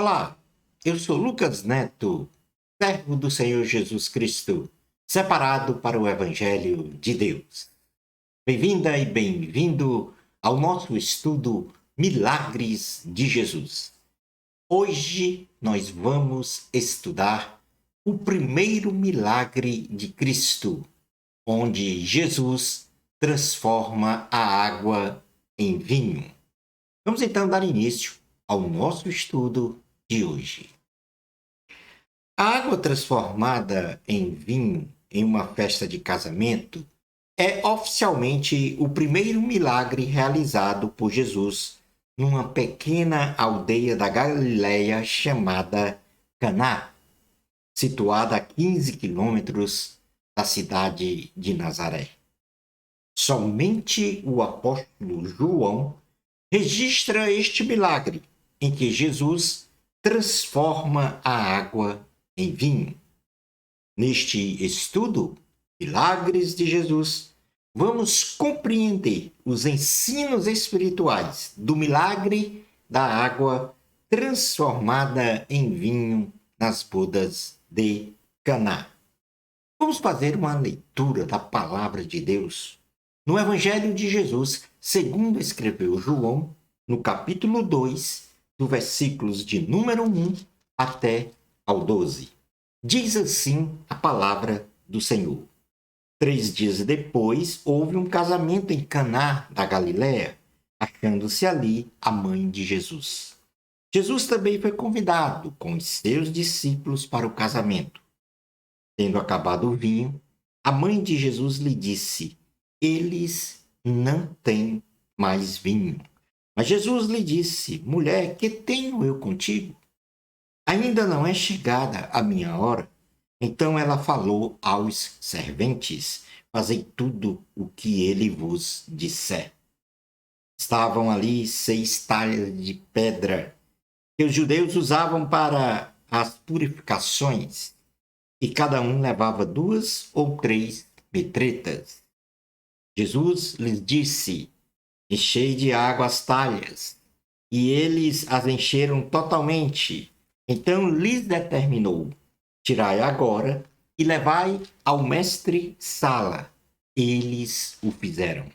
Olá, eu sou Lucas Neto, servo do Senhor Jesus Cristo, separado para o Evangelho de Deus. Bem-vinda e bem-vindo ao nosso estudo Milagres de Jesus. Hoje nós vamos estudar o primeiro milagre de Cristo, onde Jesus transforma a água em vinho. Vamos então dar início ao nosso estudo de hoje. A água transformada em vinho em uma festa de casamento é oficialmente o primeiro milagre realizado por Jesus numa pequena aldeia da Galileia chamada Caná, situada a 15 quilômetros da cidade de Nazaré. Somente o apóstolo João registra este milagre em que Jesus transforma a água em vinho. Neste estudo, Milagres de Jesus, vamos compreender os ensinos espirituais do milagre da água transformada em vinho nas bodas de Caná. Vamos fazer uma leitura da palavra de Deus no Evangelho de Jesus, segundo escreveu João, no capítulo 2, dos versículos de número 1 até ao 12. Diz assim a palavra do Senhor. 3 dias depois, houve um casamento em Caná da Galileia, achando-se ali a mãe de Jesus. Jesus também foi convidado com os seus discípulos para o casamento. Tendo acabado o vinho, a mãe de Jesus lhe disse: eles não têm mais vinho. Mas Jesus lhe disse: mulher, que tenho eu contigo? Ainda não é chegada a minha hora. Então ela falou aos serventes: fazei tudo o que ele vos disser. Estavam ali 6 talhas de pedra que os judeus usavam para as purificações, e cada um levava 2 ou 3 metretas. Jesus lhes disse: enchei de água as talhas. E eles as encheram totalmente. Então lhes determinou: tirai agora e levai ao mestre-sala. Eles o fizeram.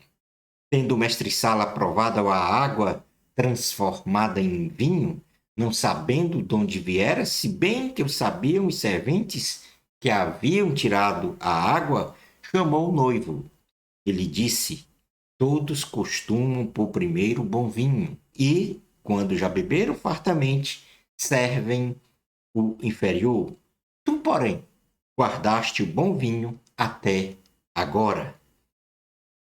Tendo o mestre-sala provado a água transformada em vinho, não sabendo de onde viera, se bem que o sabiam os serventes que haviam tirado a água, chamou o noivo. Ele disse: todos costumam pôr primeiro o bom vinho e, quando já beberam fartamente, servem o inferior. Tu, porém, guardaste o bom vinho até agora.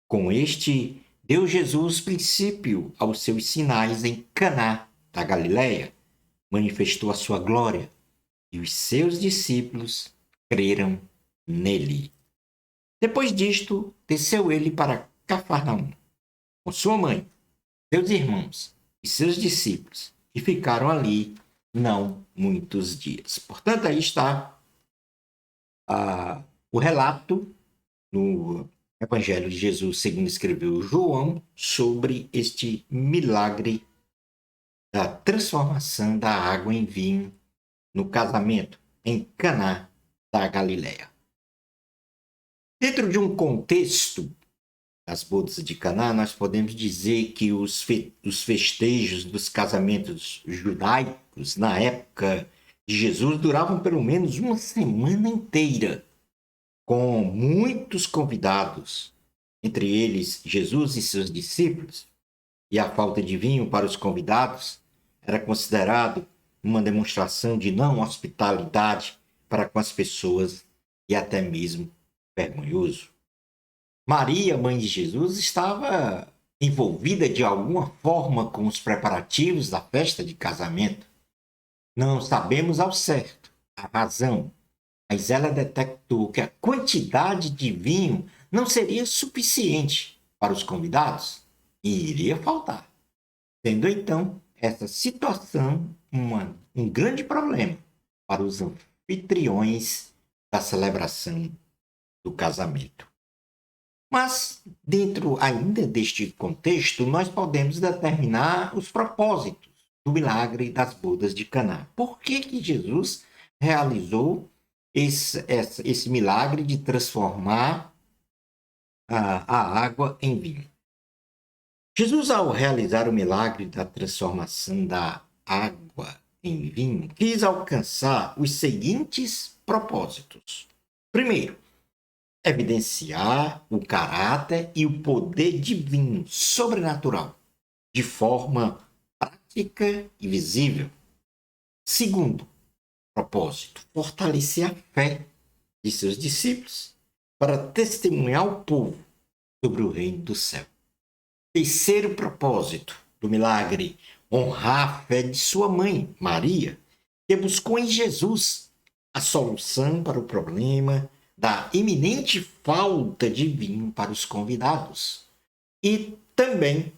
Com este, deu Jesus princípio aos seus sinais em Caná da Galileia, manifestou a sua glória, e os seus discípulos creram nele. Depois disto, desceu ele para Cafarnaum, com sua mãe, seus irmãos e seus discípulos, e ficaram ali não muitos dias. Portanto, aí está o relato no Evangelho de Jesus, segundo escreveu João, sobre este milagre da transformação da água em vinho no casamento em Caná da Galileia. Dentro de um contexto das bodas de Caná, nós podemos dizer que os festejos dos casamentos judaicos na época de Jesus duravam pelo menos uma semana inteira, com muitos convidados, entre eles Jesus e seus discípulos, e a falta de vinho para os convidados era considerado uma demonstração de não hospitalidade para com as pessoas e até mesmo vergonhoso. Maria, mãe de Jesus, estava envolvida de alguma forma com os preparativos da festa de casamento. Não sabemos ao certo a razão, mas ela detectou que a quantidade de vinho não seria suficiente para os convidados e iria faltar, sendo então essa situação um grande problema para os anfitriões da celebração do casamento. Mas, dentro ainda deste contexto, nós podemos determinar os propósitos do milagre das bodas de Caná. Por que que Jesus realizou esse milagre de transformar a água em vinho? Jesus, ao realizar o milagre da transformação da água em vinho, quis alcançar os seguintes propósitos. Primeiro, evidenciar o caráter e o poder divino, sobrenatural, de forma prática e visível. Segundo propósito, fortalecer a fé de seus discípulos para testemunhar ao povo sobre o reino do céu. Terceiro propósito do milagre, honrar a fé de sua mãe, Maria, que buscou em Jesus a solução para o problema da iminente falta de vinho para os convidados e também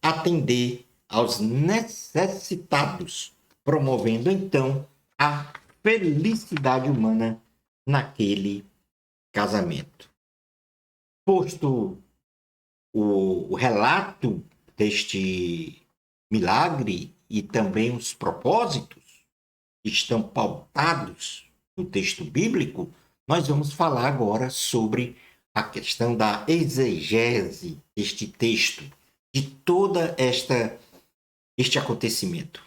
atender aos necessitados, promovendo então a felicidade humana naquele casamento. Posto o relato deste milagre e também os propósitos que estão pautados no texto bíblico, nós vamos falar agora sobre a questão da exegese deste texto, de toda este acontecimento.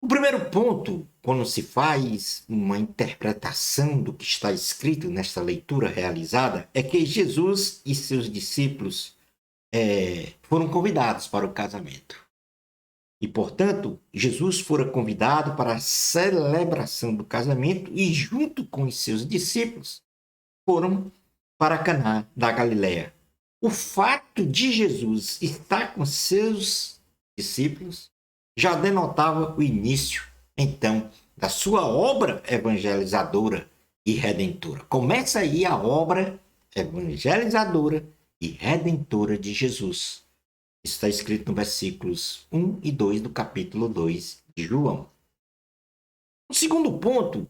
O primeiro ponto, quando se faz uma interpretação do que está escrito nesta leitura realizada, é que Jesus e seus discípulos foram convidados para o casamento. E, portanto, Jesus fora convidado para a celebração do casamento e, junto com os seus discípulos, foram para Caná da Galileia. O fato de Jesus estar com seus discípulos já denotava o início, então, da sua obra evangelizadora e redentora. Começa aí a obra evangelizadora e redentora de Jesus. Isso está escrito no versículos 1 e 2 do capítulo 2 de João. O segundo ponto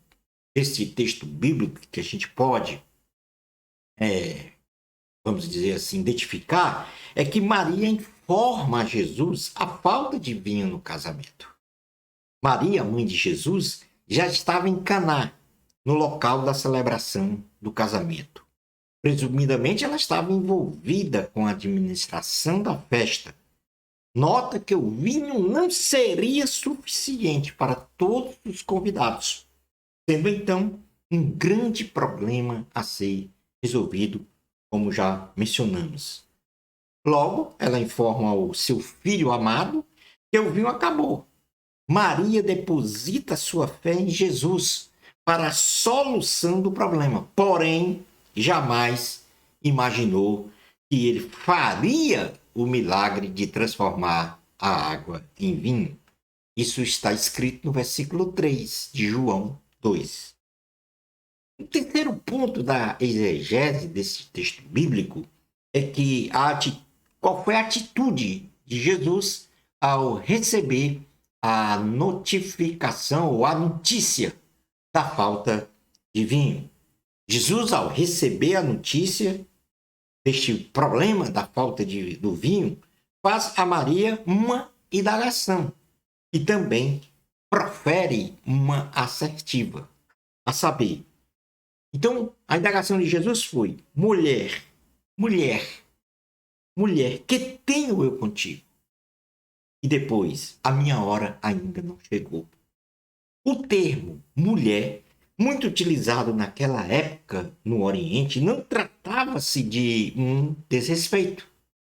desse texto bíblico que a gente pode, vamos dizer assim, identificar, é que Maria informa a Jesus a falta de vinho no casamento. Maria, mãe de Jesus, já estava em Caná, no local da celebração do casamento. Presumidamente, ela estava envolvida com a administração da festa. Nota que o vinho não seria suficiente para todos os convidados, sendo então um grande problema a ser resolvido, como já mencionamos. Logo, ela informa ao seu filho amado que o vinho acabou. Maria deposita sua fé em Jesus para a solução do problema, porém, jamais imaginou que ele faria o milagre de transformar a água em vinho. Isso está escrito no versículo 3 de João 2. O terceiro ponto da exegese desse texto bíblico é que qual foi a atitude de Jesus ao receber a notificação ou a notícia da falta de vinho. Jesus, ao receber a notícia deste problema da falta do vinho, faz a Maria uma indagação e também profere uma assertiva, a saber. Então, a indagação de Jesus foi: mulher, que tenho eu contigo? E depois, a minha hora ainda não chegou. O termo mulher, muito utilizado naquela época no Oriente, não tratava-se de um desrespeito,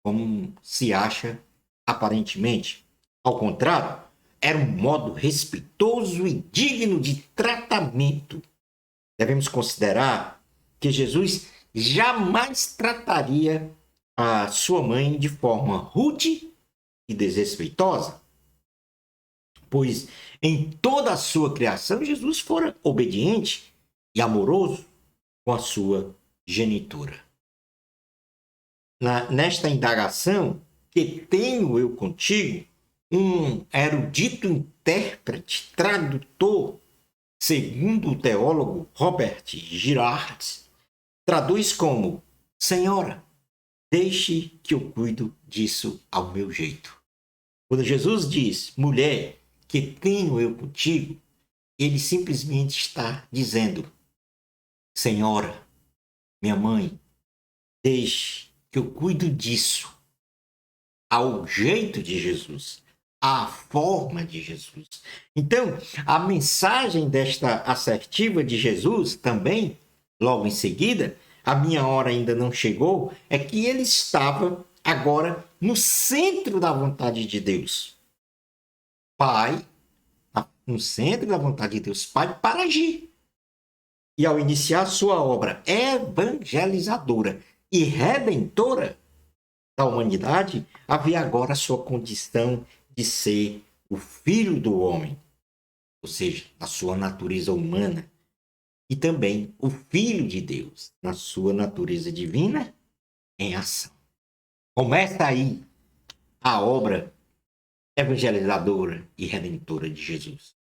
como se acha aparentemente. Ao contrário, era um modo respeitoso e digno de tratamento. Devemos considerar que Jesus jamais trataria a sua mãe de forma rude e desrespeitosa, pois em toda a sua criação Jesus fora obediente e amoroso com a sua genitora. Nesta indagação, que tenho eu contigo, um erudito intérprete, tradutor, segundo o teólogo Robert Girard, traduz como: Senhora, deixe que eu cuido disso ao meu jeito. Quando Jesus diz, mulher, que tenho eu contigo, ele simplesmente está dizendo, Senhora, minha mãe, deixe que eu cuido disso ao jeito de Jesus, à forma de Jesus. Então, a mensagem desta assertiva de Jesus também, logo em seguida, a minha hora ainda não chegou, é que ele estava agora no centro da vontade de Deus. Pai, no centro da vontade de Deus, Pai, para agir. E ao iniciar sua obra evangelizadora e redentora da humanidade, havia agora a sua condição de ser o filho do homem, ou seja, a sua natureza humana, e também o filho de Deus, na sua natureza divina, em ação. Começa aí a obra evangelizadora e redentora de Jesus.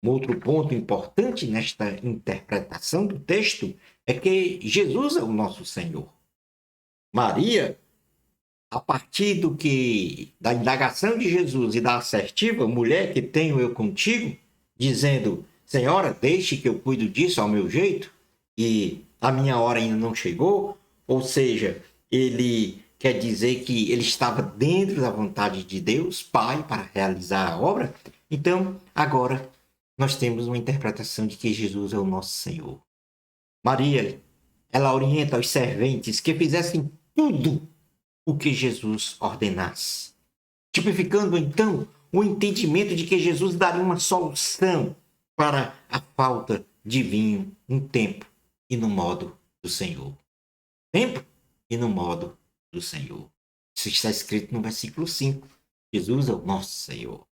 Um outro ponto importante nesta interpretação do texto é que Jesus é o nosso Senhor. Maria, a partir da indagação de Jesus e da assertiva, mulher, que tenho eu contigo, dizendo, Senhora, deixe que eu cuido disso ao meu jeito, e a minha hora ainda não chegou, ou seja, ele quer dizer que ele estava dentro da vontade de Deus, Pai, para realizar a obra. Então, agora, nós temos uma interpretação de que Jesus é o nosso Senhor. Maria, ela orienta os serventes que fizessem tudo o que Jesus ordenasse, tipificando então o entendimento de que Jesus daria uma solução para a falta de vinho no tempo e no modo do Senhor. Tempo e no modo do Senhor. Isso está escrito no versículo 5. Jesus é o nosso Senhor.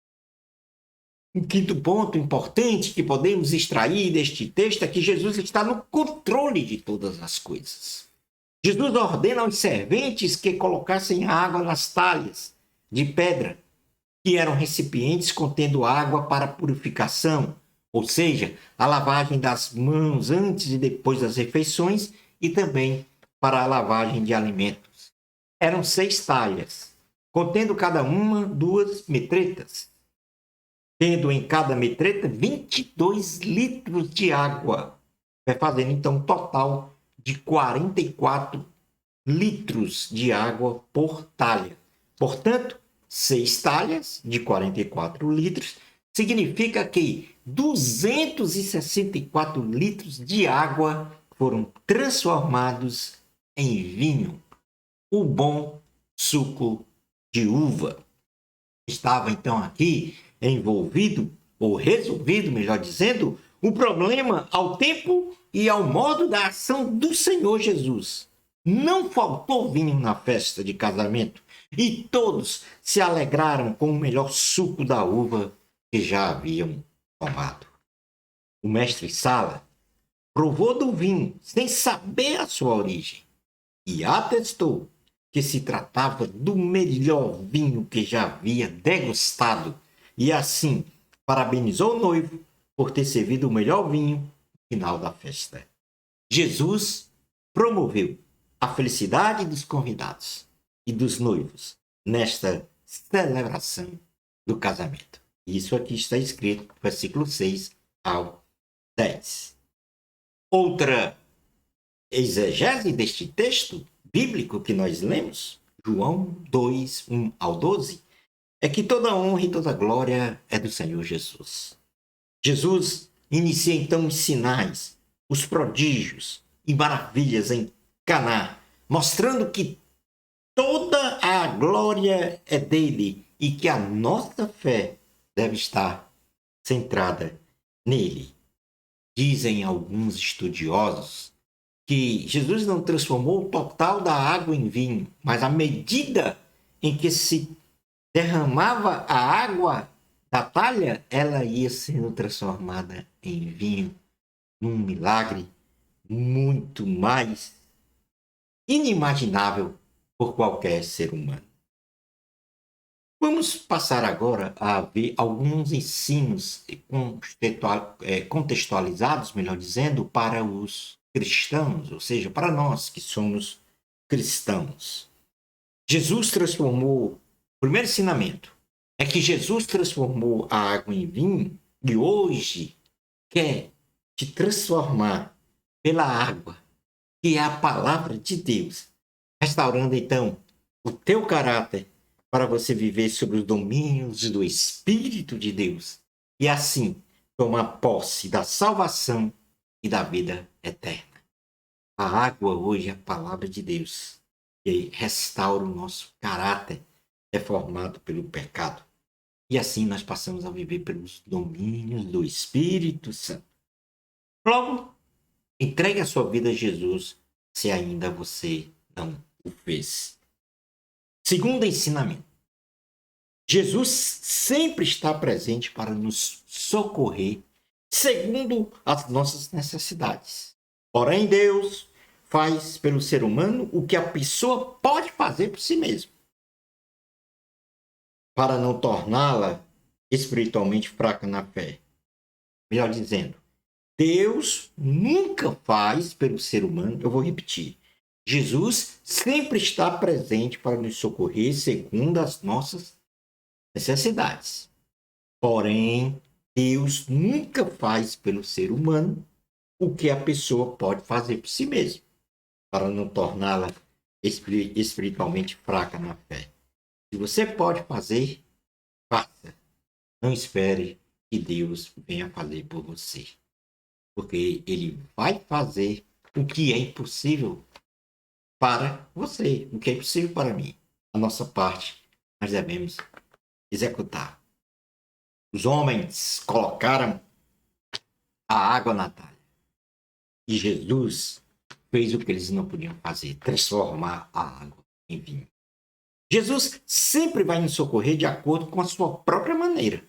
Um quinto ponto importante que podemos extrair deste texto é que Jesus está no controle de todas as coisas. Jesus ordena aos serventes que colocassem água nas talhas de pedra, que eram recipientes contendo água para purificação, ou seja, a lavagem das mãos antes e depois das refeições e também para a lavagem de alimentos. Eram 6 talhas, contendo cada uma 2 metretas, tendo em cada metreta 22 litros de água, fazendo então um total de 44 litros de água por talha. Portanto, 6 talhas de 44 litros significa que 264 litros de água foram transformados em vinho, o bom suco de uva. Estava então aqui envolvido, ou resolvido, melhor dizendo, o problema ao tempo e ao modo da ação do Senhor Jesus. Não faltou vinho na festa de casamento e todos se alegraram com o melhor suco da uva que já haviam tomado. O mestre Sala provou do vinho sem saber a sua origem e atestou que se tratava do melhor vinho que já havia degustado e assim parabenizou o noivo por ter servido o melhor vinho no final da festa. Jesus promoveu a felicidade dos convidados e dos noivos nesta celebração do casamento. Isso aqui está escrito, versículo 6 ao 10. Outra exegese deste texto bíblico que nós lemos, João 2, 1 ao 12, é que toda honra e toda glória é do Senhor Jesus. Jesus inicia então os sinais, os prodígios e maravilhas em Caná, mostrando que toda a glória é dele e que a nossa fé deve estar centrada nele. Dizem alguns estudiosos que Jesus não transformou o total da água em vinho, mas a medida em que se derramava a água da talha, ela ia sendo transformada em vinho, num milagre muito mais inimaginável por qualquer ser humano. Vamos passar agora a ver alguns ensinos contextualizados, melhor dizendo, para os cristãos, ou seja, para nós que somos cristãos. Jesus transformou, primeiro ensinamento, é que Jesus transformou a água em vinho e hoje quer te transformar pela água, que é a palavra de Deus, restaurando então o teu caráter para você viver sob os domínios do Espírito de Deus e assim tomar posse da salvação e da vida eterna. A água hoje é a palavra de Deus que restaura o nosso caráter deformado pelo pecado. E assim nós passamos a viver pelos domínios do Espírito Santo. Logo, entregue a sua vida a Jesus se ainda você não o fez. Segundo ensinamento. Jesus sempre está presente para nos socorrer segundo as nossas necessidades. Porém, Deus faz pelo ser humano o que a pessoa pode fazer por si mesma, para não torná-la espiritualmente fraca na fé. Melhor dizendo, Deus nunca faz pelo ser humano, eu vou repetir, Jesus sempre está presente para nos socorrer segundo as nossas necessidades. Porém, Deus nunca faz pelo ser humano o que a pessoa pode fazer por si mesma, para não torná-la espiritualmente fraca na fé. Se você pode fazer, faça. Não espere que Deus venha fazer por você, porque Ele vai fazer o que é impossível para você, o que é impossível para mim. A nossa parte, nós devemos executar. Os homens colocaram a água na talha. E Jesus fez o que eles não podiam fazer, transformar a água em vinho. Jesus sempre vai nos socorrer de acordo com a sua própria maneira.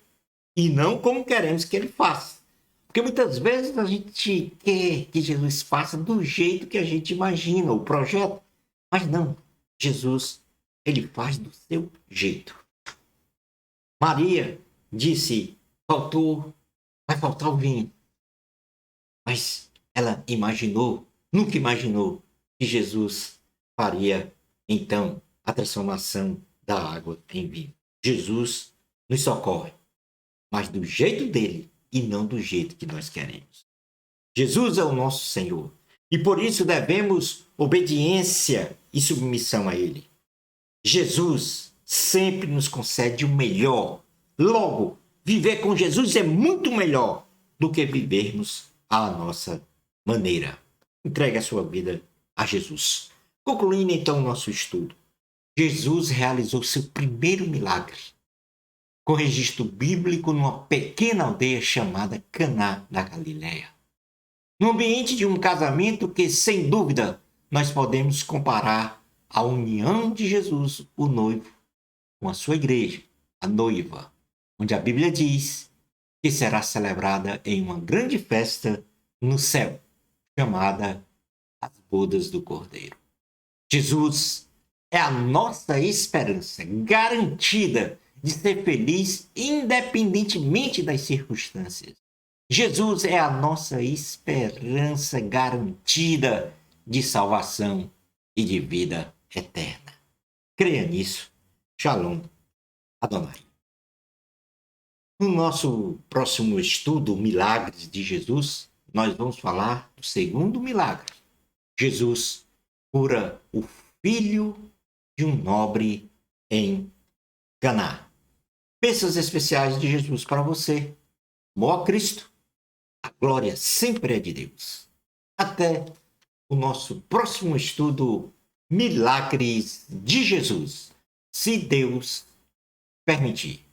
E não como queremos que ele faça. Porque muitas vezes a gente quer que Jesus faça do jeito que a gente imagina, o projeto. Mas não. Jesus, ele faz do seu jeito. Maria disse, vai faltar o vinho. Mas ela nunca imaginou que Jesus faria, então, a transformação da água em vinho. Jesus nos socorre, mas do jeito dele e não do jeito que nós queremos. Jesus é o nosso Senhor e por isso devemos obediência e submissão a ele. Jesus sempre nos concede o melhor. Logo, viver com Jesus é muito melhor do que vivermos à nossa maneira. Entregue a sua vida a Jesus. Concluindo então o nosso estudo. Jesus realizou seu primeiro milagre, com registro bíblico numa pequena aldeia chamada Caná da Galileia. No ambiente de um casamento que, sem dúvida, nós podemos comparar a união de Jesus, o noivo, com a sua igreja, a noiva, onde a Bíblia diz que será celebrada em uma grande festa no céu, chamada as bodas do Cordeiro. Jesus é a nossa esperança garantida de ser feliz independentemente das circunstâncias. Jesus é a nossa esperança garantida de salvação e de vida eterna. Creia nisso. Shalom Adonai. No nosso próximo estudo, Milagres de Jesus, nós vamos falar do segundo milagre. Jesus cura o filho de um nobre em Caná. Bênçãos especiais de Jesus para você. Amor a Cristo. A glória sempre é de Deus. Até o nosso próximo estudo, Milagres de Jesus, se Deus permitir.